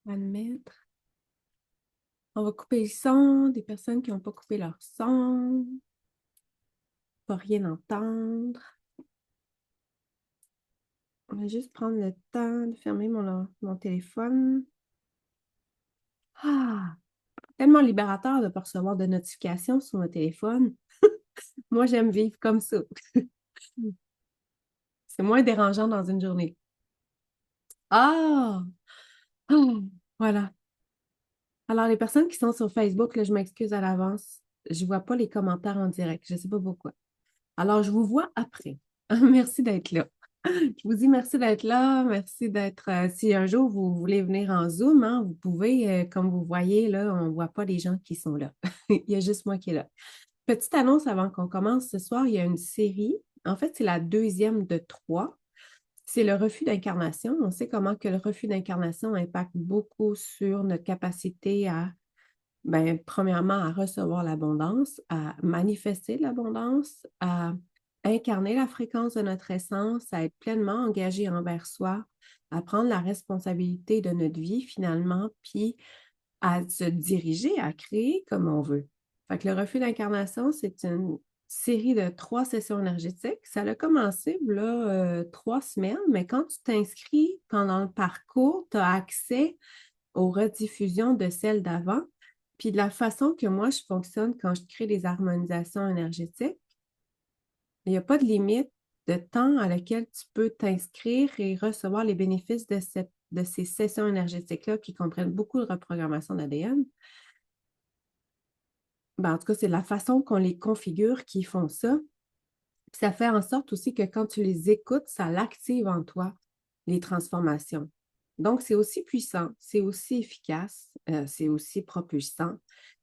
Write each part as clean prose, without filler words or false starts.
Admettre. On va couper le son des personnes qui n'ont pas coupé leur son. Pas rien entendre. On va juste prendre le temps de fermer mon téléphone. Ah, tellement libérateur de ne pas recevoir de notifications sur mon téléphone. Moi, j'aime vivre comme ça. C'est moins dérangeant dans une journée. Ah! Ah! Voilà. Alors, les personnes qui sont sur Facebook, là, je m'excuse à l'avance. Je ne vois pas les commentaires en direct. Je ne sais pas pourquoi. Alors, je vous vois après. Merci d'être là. Je vous dis merci d'être là. Merci d'être. Si un jour vous voulez venir en Zoom, hein, vous pouvez, comme vous voyez, là, on ne voit pas les gens qui sont là. Il y a juste moi qui est là. Petite annonce avant qu'on commence ce soir, il y a une série. En fait, c'est la deuxième de trois. C'est le refus d'incarnation. On sait comment que le refus d'incarnation impacte beaucoup sur notre capacité à, ben, premièrement, à recevoir l'abondance, à manifester l'abondance, à incarner la fréquence de notre essence, à être pleinement engagé envers soi, à prendre la responsabilité de notre vie finalement, puis à se diriger, à créer comme on veut. Fait que le refus d'incarnation, c'est une série de 3 sessions énergétiques. Ça a commencé là, 3 semaines, mais quand tu t'inscris pendant le parcours, tu as accès aux rediffusions de celles d'avant. Puis de la façon que moi, je fonctionne quand je crée des harmonisations énergétiques, il n'y a pas de limite de temps à laquelle tu peux t'inscrire et recevoir les bénéfices de ces sessions énergétiques-là qui comprennent beaucoup de reprogrammation d'ADN. Ben, en tout cas, c'est la façon qu'on les configure qui font ça. Puis ça fait en sorte aussi que quand tu les écoutes, ça l'active en toi, les transformations. Donc, c'est aussi puissant, c'est aussi efficace, c'est aussi propulsant,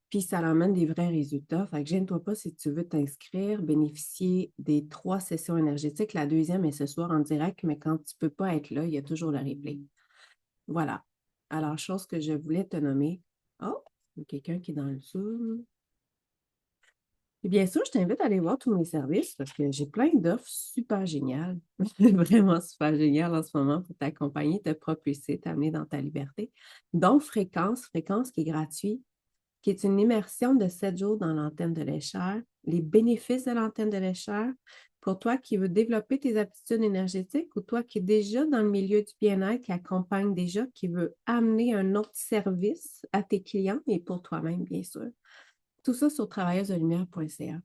puis ça amène des vrais résultats. Fait que gêne-toi pas si tu veux t'inscrire, bénéficier des 3 sessions énergétiques. La deuxième est ce soir en direct, mais quand tu ne peux pas être là, il y a toujours le replay. Voilà. Alors, chose que je voulais te nommer. Oh, il y a quelqu'un qui est dans le Zoom. Et bien sûr, je t'invite à aller voir tous mes services parce que j'ai plein d'offres super géniales, vraiment super géniales en ce moment pour t'accompagner, te propulser, t'amener dans ta liberté. Donc, Fréquence qui est gratuit, qui est une immersion de 7 jours dans l'antenne de l'échelle, les bénéfices de l'antenne de l'échelle pour toi qui veux développer tes aptitudes énergétiques ou toi qui es déjà dans le milieu du bien-être, qui accompagne déjà, qui veut amener un autre service à tes clients et pour toi-même, bien sûr. Tout ça sur travailleusedelumière.ca.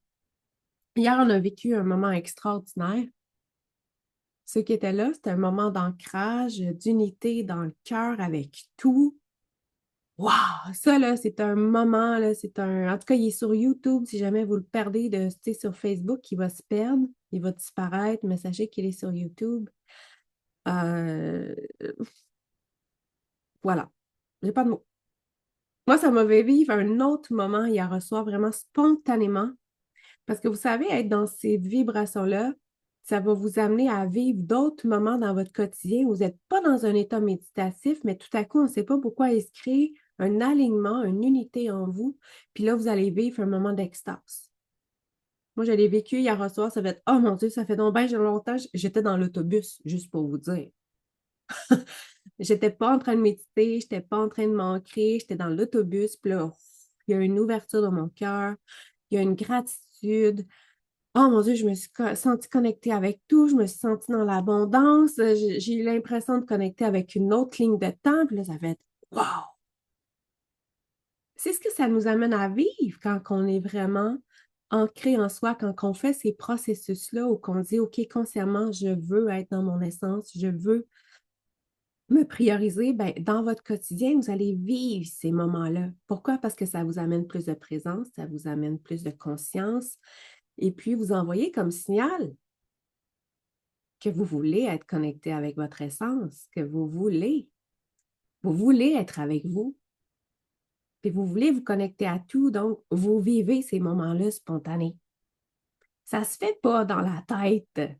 Hier, on a vécu un moment extraordinaire. Ceux qui étaient là, c'était un moment d'ancrage, d'unité dans le cœur avec tout. Wow! Ça, là, c'est un moment, là, c'est un. En tout cas, il est sur YouTube. Si jamais vous le perdez sur Facebook, il va se perdre, il va disparaître, mais sachez qu'il est sur YouTube. Euh, Voilà. J'ai pas de mots. Moi, ça m'a fait vivre un autre moment hier soir, vraiment spontanément. Parce que vous savez, être dans ces vibrations-là, ça va vous amener à vivre d'autres moments dans votre quotidien. Vous n'êtes pas dans un état méditatif, mais tout à coup, on ne sait pas pourquoi il se crée un alignement, une unité en vous. Puis là, vous allez vivre un moment d'extase. Moi, je l'ai vécu hier soir, ça fait, oh mon Dieu, ça fait donc bien longtemps, j'étais dans l'autobus, juste pour vous dire. J'étais pas en train de méditer, j'étais pas en train de m'ancrer, j'étais dans l'autobus, puis là, il y a une ouverture dans mon cœur, il y a une gratitude. Oh mon Dieu, je me suis sentie connectée avec tout, je me suis sentie dans l'abondance, j'ai eu l'impression de connecter avec une autre ligne de temps, puis là, ça fait wow! C'est ce que ça nous amène à vivre quand on est vraiment ancré en soi, quand on fait ces processus-là où qu'on dit, OK, consciemment, je veux être dans mon essence, je veux me prioriser, ben, dans votre quotidien, vous allez vivre ces moments-là. Pourquoi? Parce que ça vous amène plus de présence, ça vous amène plus de conscience, et puis vous envoyez comme signal que vous voulez être connecté avec votre essence, que vous voulez être avec vous, puis vous voulez vous connecter à tout, donc vous vivez ces moments-là spontanés. Ça ne se fait pas dans la tête.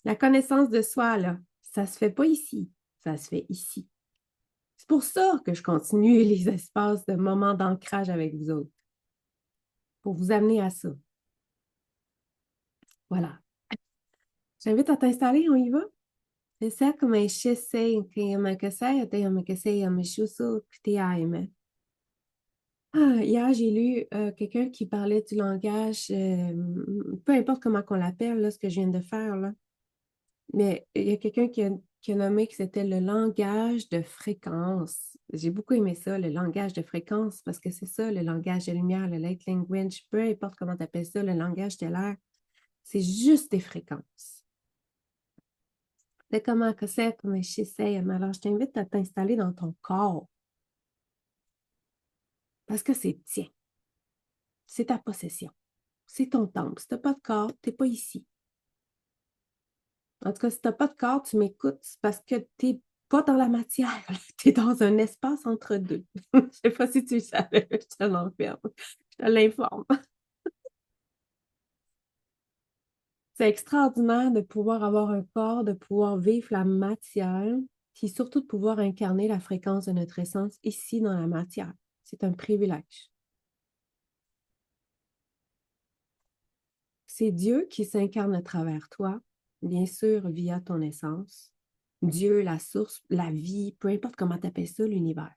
La connaissance de soi, là, ça ne se fait pas ici, ça se fait ici. C'est pour ça que je continue les espaces de moments d'ancrage avec vous autres, pour vous amener à ça. Voilà. J'invite à t'installer, on y va? Tesakme shesei kiyamakasai atayamakasei yamashuso kutiaime. Hier, j'ai lu quelqu'un qui parlait du langage, peu importe comment on l'appelle, là, ce que je viens de faire, là, mais il y a quelqu'un qui a nommé que c'était le langage de fréquence. J'ai beaucoup aimé ça, le langage de fréquence, parce que c'est ça, le langage de lumière, le light language, peu importe comment tu appelles ça, le langage de l'air, c'est juste des fréquences. C'est comment que c'est, comme je sais, alors je t'invite à t'installer dans ton corps, parce que c'est tien, c'est ta possession, c'est ton temple. Si tu n'as pas de corps, tu n'es pas ici. En tout cas, si tu n'as pas de corps, tu m'écoutes parce que tu n'es pas dans la matière. Tu es dans un espace entre deux. Je ne sais pas si tu le savais, je te l'enferme. Je te l'informe. C'est extraordinaire de pouvoir avoir un corps, de pouvoir vivre la matière, puis surtout de pouvoir incarner la fréquence de notre essence ici dans la matière. C'est un privilège. C'est Dieu qui s'incarne à travers toi, bien sûr, via ton essence. Dieu, la source, la vie, peu importe comment tu appelles ça, l'univers.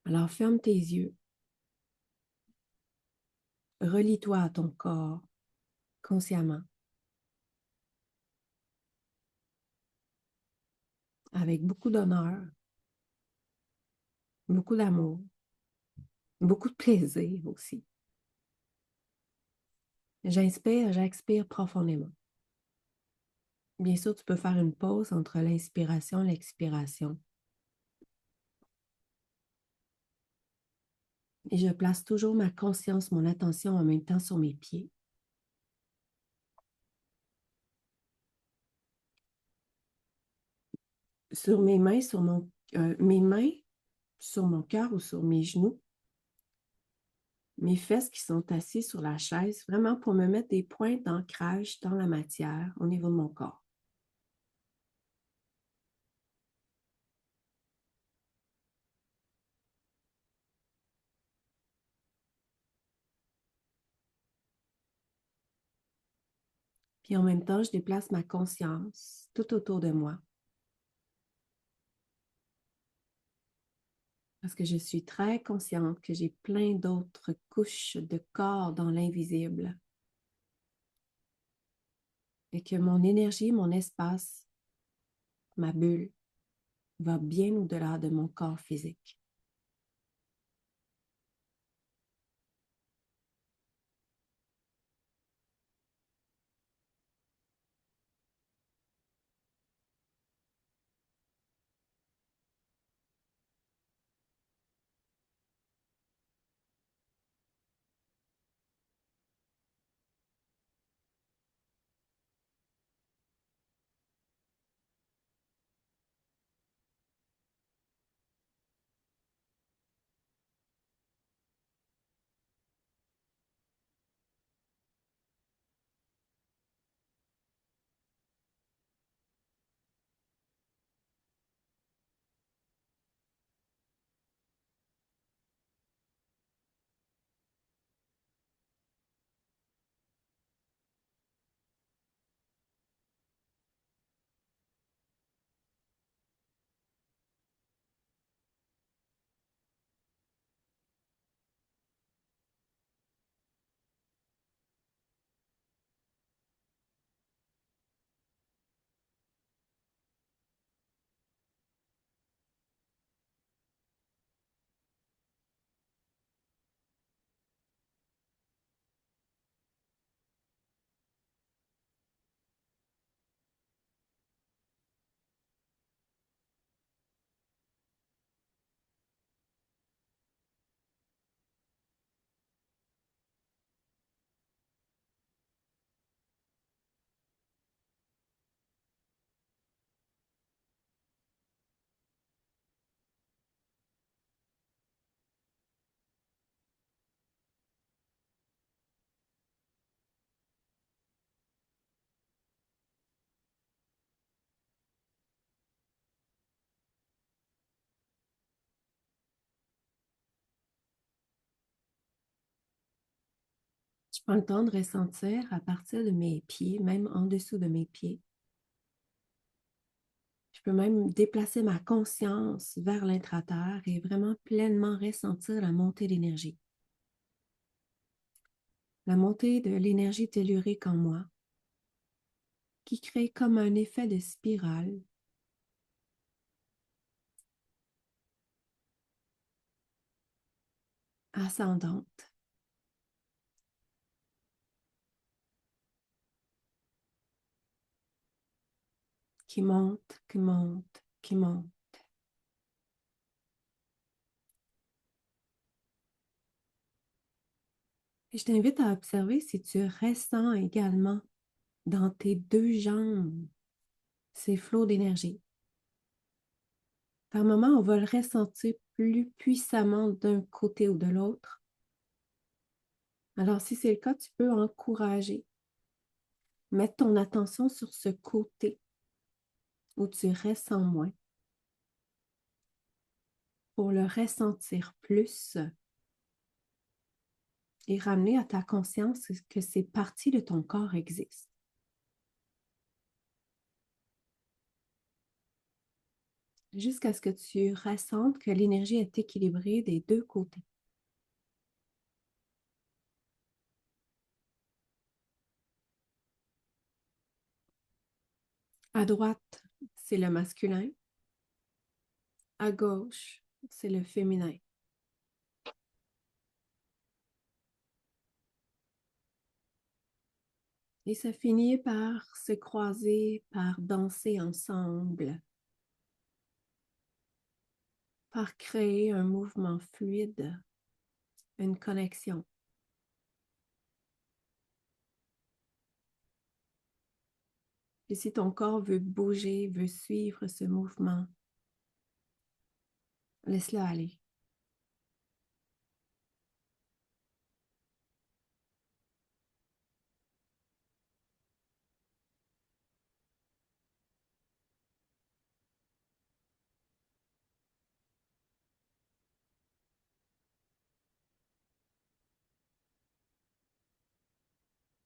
Alors ferme tes yeux, relie-toi à ton corps consciemment, avec beaucoup d'honneur, beaucoup d'amour, beaucoup de plaisir aussi. J'inspire, j'expire profondément. Bien sûr, tu peux faire une pause entre l'inspiration et l'expiration. Et je place toujours ma conscience, mon attention en même temps sur mes pieds. Sur mes mains, mes mains sur mon cœur ou sur mes genoux, mes fesses qui sont assises sur la chaise, vraiment pour me mettre des points d'ancrage dans la matière au niveau de mon corps. Puis en même temps, je déplace ma conscience tout autour de moi parce que je suis très consciente que j'ai plein d'autres couches de corps dans l'invisible et que mon énergie, mon espace, ma bulle va bien au-delà de mon corps physique. Je prends le temps de ressentir à partir de mes pieds, même en dessous de mes pieds, Je peux même déplacer ma conscience vers l'intraterre et vraiment pleinement ressentir la montée d'énergie. La montée de l'énergie tellurique en moi qui crée comme un effet de spirale ascendante qui monte, qui monte, qui monte. Et je t'invite à observer si tu ressens également dans tes deux jambes ces flots d'énergie. Par moments, on va le ressentir plus puissamment d'un côté ou de l'autre. Alors, si c'est le cas, tu peux encourager, mettre ton attention sur ce côté où tu ressens moins pour le ressentir plus et ramener à ta conscience que ces parties de ton corps existent. Jusqu'à ce que tu ressentes que l'énergie est équilibrée des deux côtés. À droite, c'est le masculin. À gauche, c'est le féminin. Et ça finit par se croiser, par danser ensemble, par créer un mouvement fluide, une connexion. Et si ton corps veut bouger, veut suivre ce mouvement, laisse-le aller.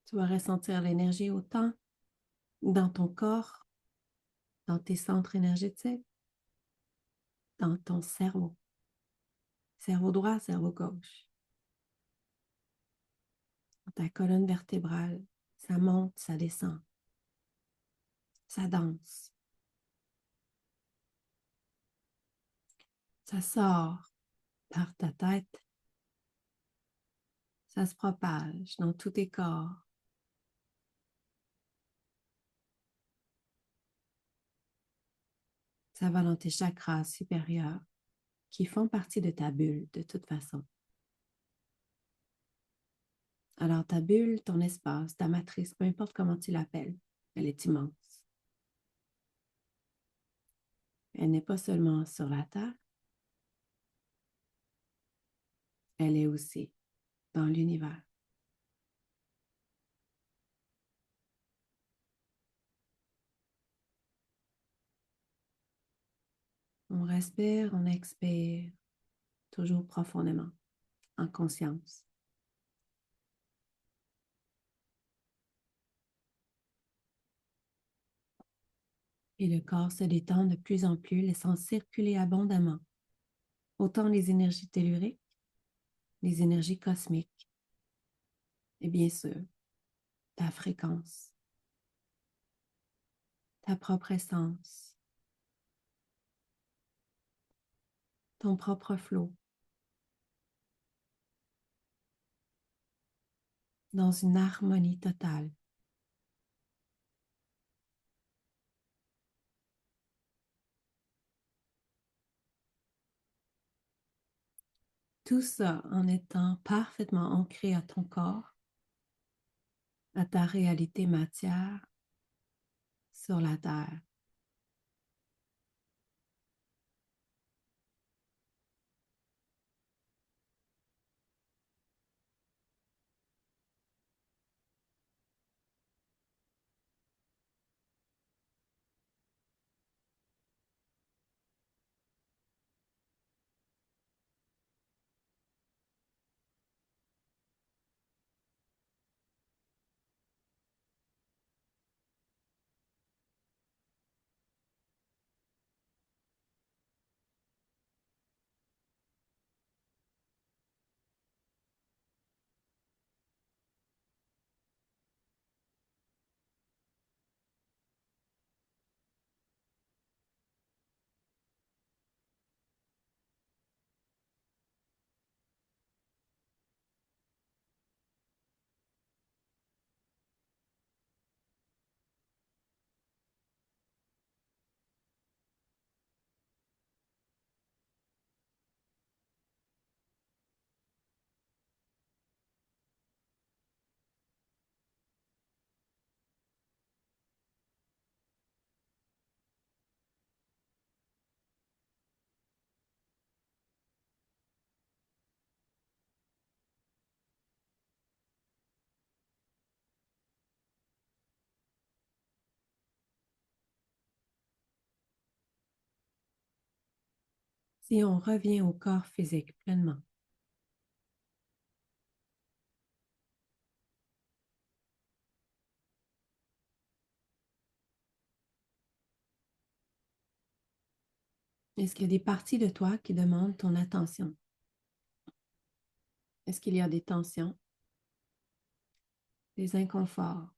Tu vas ressentir l'énergie autant dans ton corps, dans tes centres énergétiques, dans ton cerveau. Cerveau droit, cerveau gauche. Dans ta colonne vertébrale, ça monte, ça descend. Ça danse. Ça sort par ta tête. Ça se propage dans tous tes corps. Ça va dans tes chakras supérieurs qui font partie de ta bulle de toute façon. Alors ta bulle, ton espace, ta matrice, peu importe comment tu l'appelles, elle est immense. Elle n'est pas seulement sur la Terre, elle est aussi dans l'univers. On respire, on expire, toujours profondément, en conscience. Et le corps se détend de plus en plus, laissant circuler abondamment autant les énergies telluriques, les énergies cosmiques, et bien sûr, ta fréquence, ta propre essence, ton propre flot, dans une harmonie totale. Tout ça en étant parfaitement ancré à ton corps, à ta réalité matière sur la Terre. Si on revient au corps physique pleinement, est-ce qu'il y a des parties de toi qui demandent ton attention? Est-ce qu'il y a des tensions, des inconforts?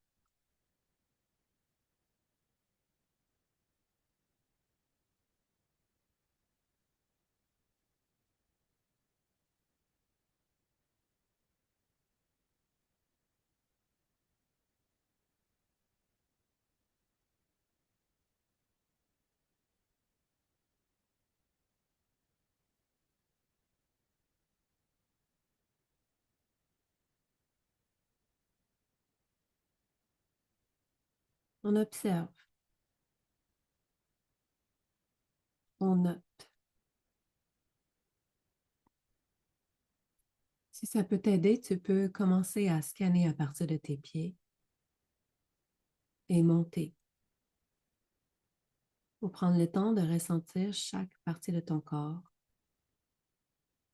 On observe, on note. Si ça peut t'aider, tu peux commencer à scanner à partir de tes pieds et monter pour prendre le temps de ressentir chaque partie de ton corps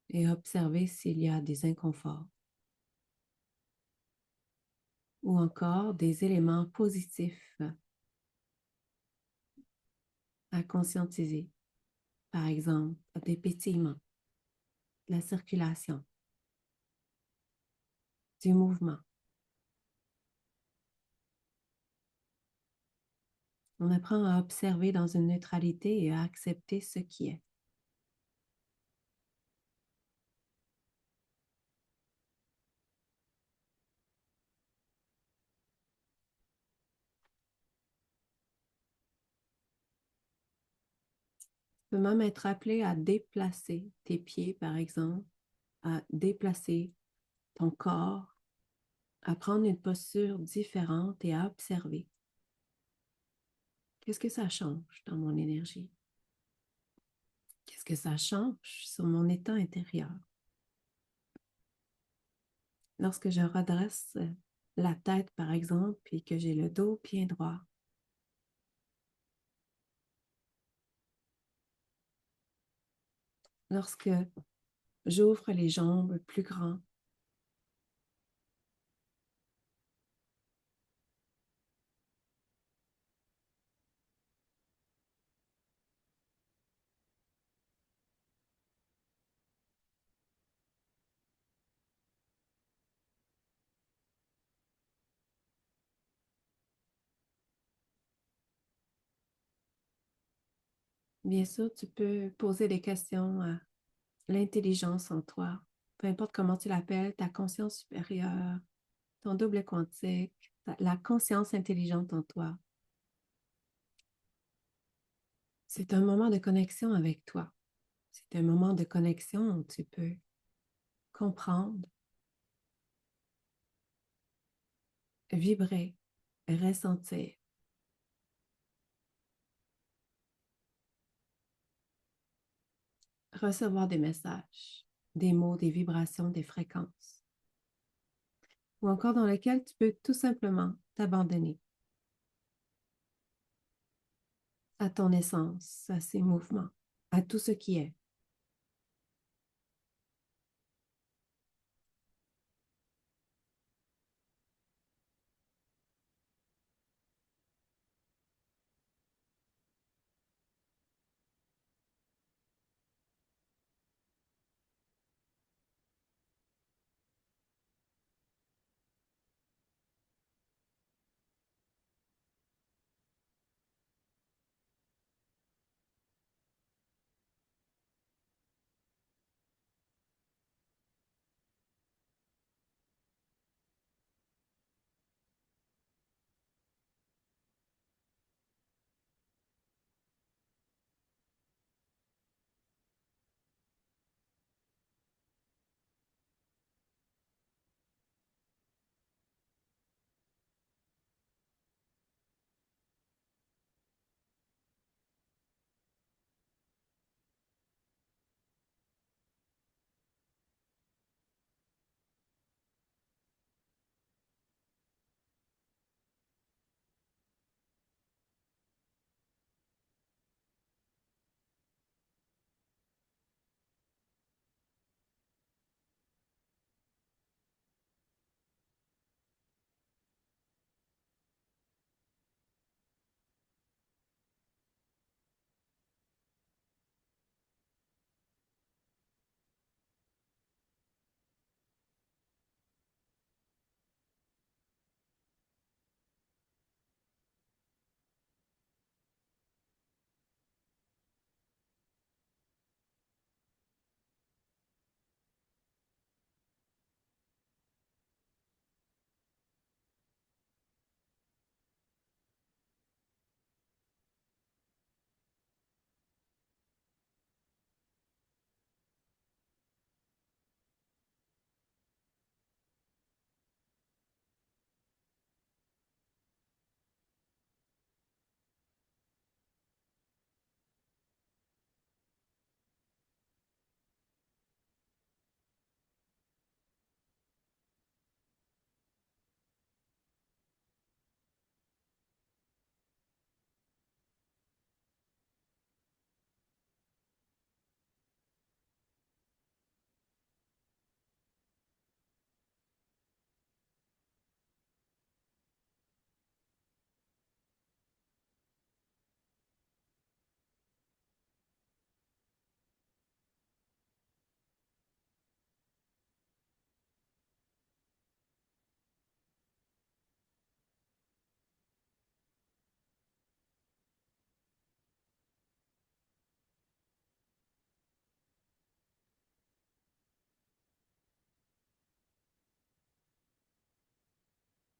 et observer s'il y a des inconforts ou encore des éléments positifs à conscientiser. Par exemple, des pétillements, de la circulation, du mouvement. On apprend à observer dans une neutralité et à accepter ce qui est. Tu peux même être appelé à déplacer tes pieds, par exemple, à déplacer ton corps, à prendre une posture différente et à observer. Qu'est-ce que ça change dans mon énergie? Qu'est-ce que ça change sur mon état intérieur? Lorsque je redresse la tête, par exemple, et que j'ai le dos bien droit, lorsque j'ouvre les jambes plus grand, bien sûr, tu peux poser des questions à l'intelligence en toi, peu importe comment tu l'appelles, ta conscience supérieure, ton double quantique, la conscience intelligente en toi. C'est un moment de connexion avec toi. C'est un moment de connexion où tu peux comprendre, vibrer, ressentir, recevoir des messages, des mots, des vibrations, des fréquences, ou encore dans lequel tu peux tout simplement t'abandonner à ton essence, à ses mouvements, à tout ce qui est.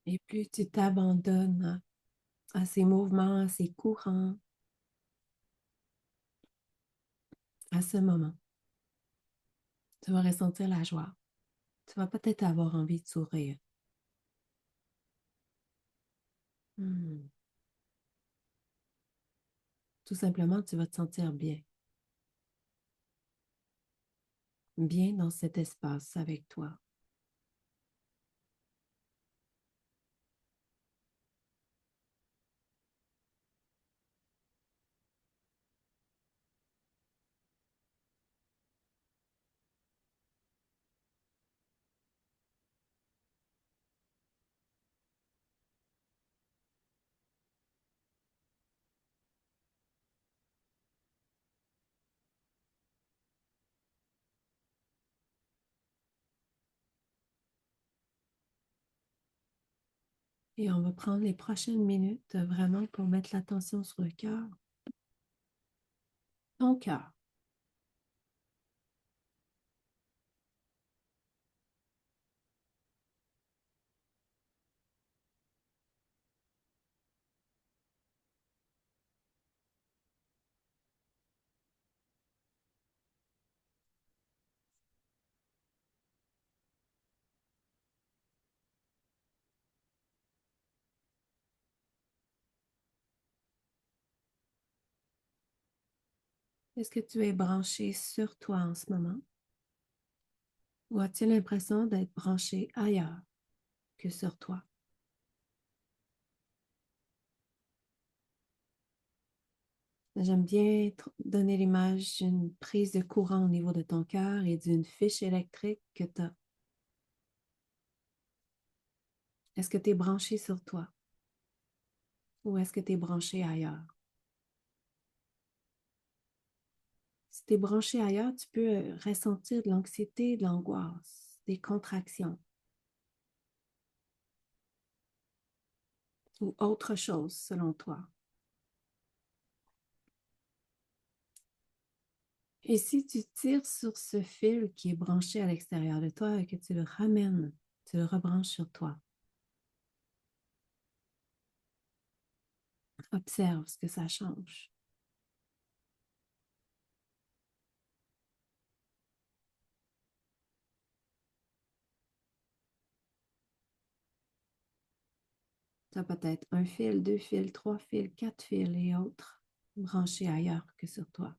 Et plus tu t'abandonnes à ces mouvements, à ces courants, à ce moment, tu vas ressentir la joie. Tu vas peut-être avoir envie de sourire. Hmm. Tout simplement, tu vas te sentir bien, bien dans cet espace avec toi. Et on va prendre les prochaines minutes vraiment pour mettre l'attention sur le cœur. Ton cœur. Est-ce que tu es branché sur toi en ce moment ou as-tu l'impression d'être branché ailleurs que sur toi? J'aime bien donner l'image d'une prise de courant au niveau de ton cœur et d'une fiche électrique que tu as. Est-ce que tu es branché sur toi ou est-ce que tu es branché ailleurs? Si tu es branché ailleurs, tu peux ressentir de l'anxiété, de l'angoisse, des contractions ou autre chose selon toi. Et si tu tires sur ce fil qui est branché à l'extérieur de toi et que tu le ramènes, tu le rebranches sur toi, observe ce que ça change. Tu as peut-être un fil, deux fils, trois fils, quatre fils et autres branchés ailleurs que sur toi.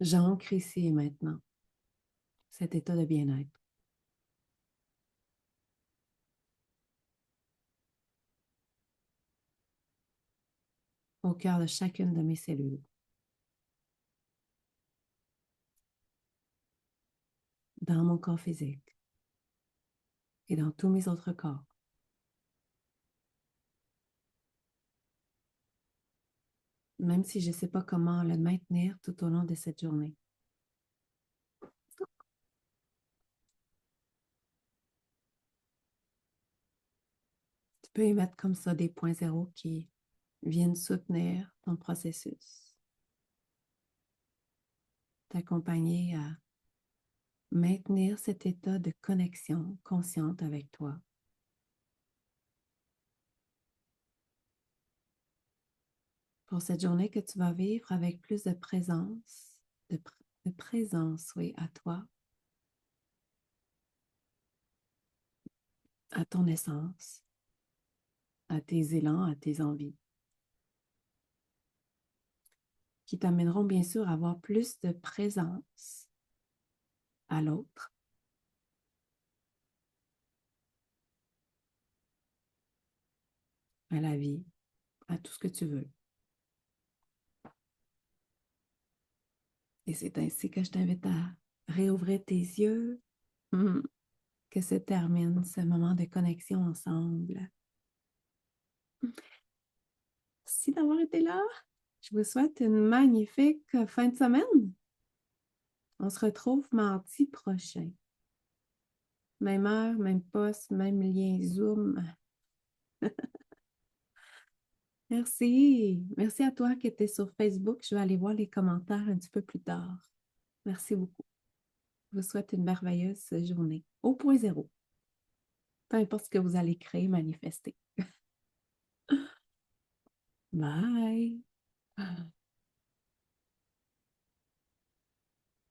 J'ancre ici et maintenant cet état de bien-être au cœur de chacune de mes cellules, dans mon corps physique et dans tous mes autres corps. Même si je ne sais pas comment le maintenir tout au long de cette journée. Tu peux y mettre comme ça des points zéro qui viennent soutenir ton processus, t'accompagner à maintenir cet état de connexion consciente avec toi. Pour cette journée que tu vas vivre avec plus de présence, de présence, oui, à toi, à ton essence, à tes élans, à tes envies, qui t'amèneront bien sûr à avoir plus de présence à l'autre, à la vie, à tout ce que tu veux. Et c'est ainsi que je t'invite à réouvrir tes yeux, que se termine ce moment de connexion ensemble. Merci d'avoir été là. Je vous souhaite une magnifique fin de semaine. On se retrouve mardi prochain. Même heure, même poste, même lien Zoom. Merci. Merci à toi qui étais sur Facebook. Je vais aller voir les commentaires un petit peu plus tard. Merci beaucoup. Je vous souhaite une merveilleuse journée. Au point zéro. Peu importe ce que vous allez créer, manifester. Bye.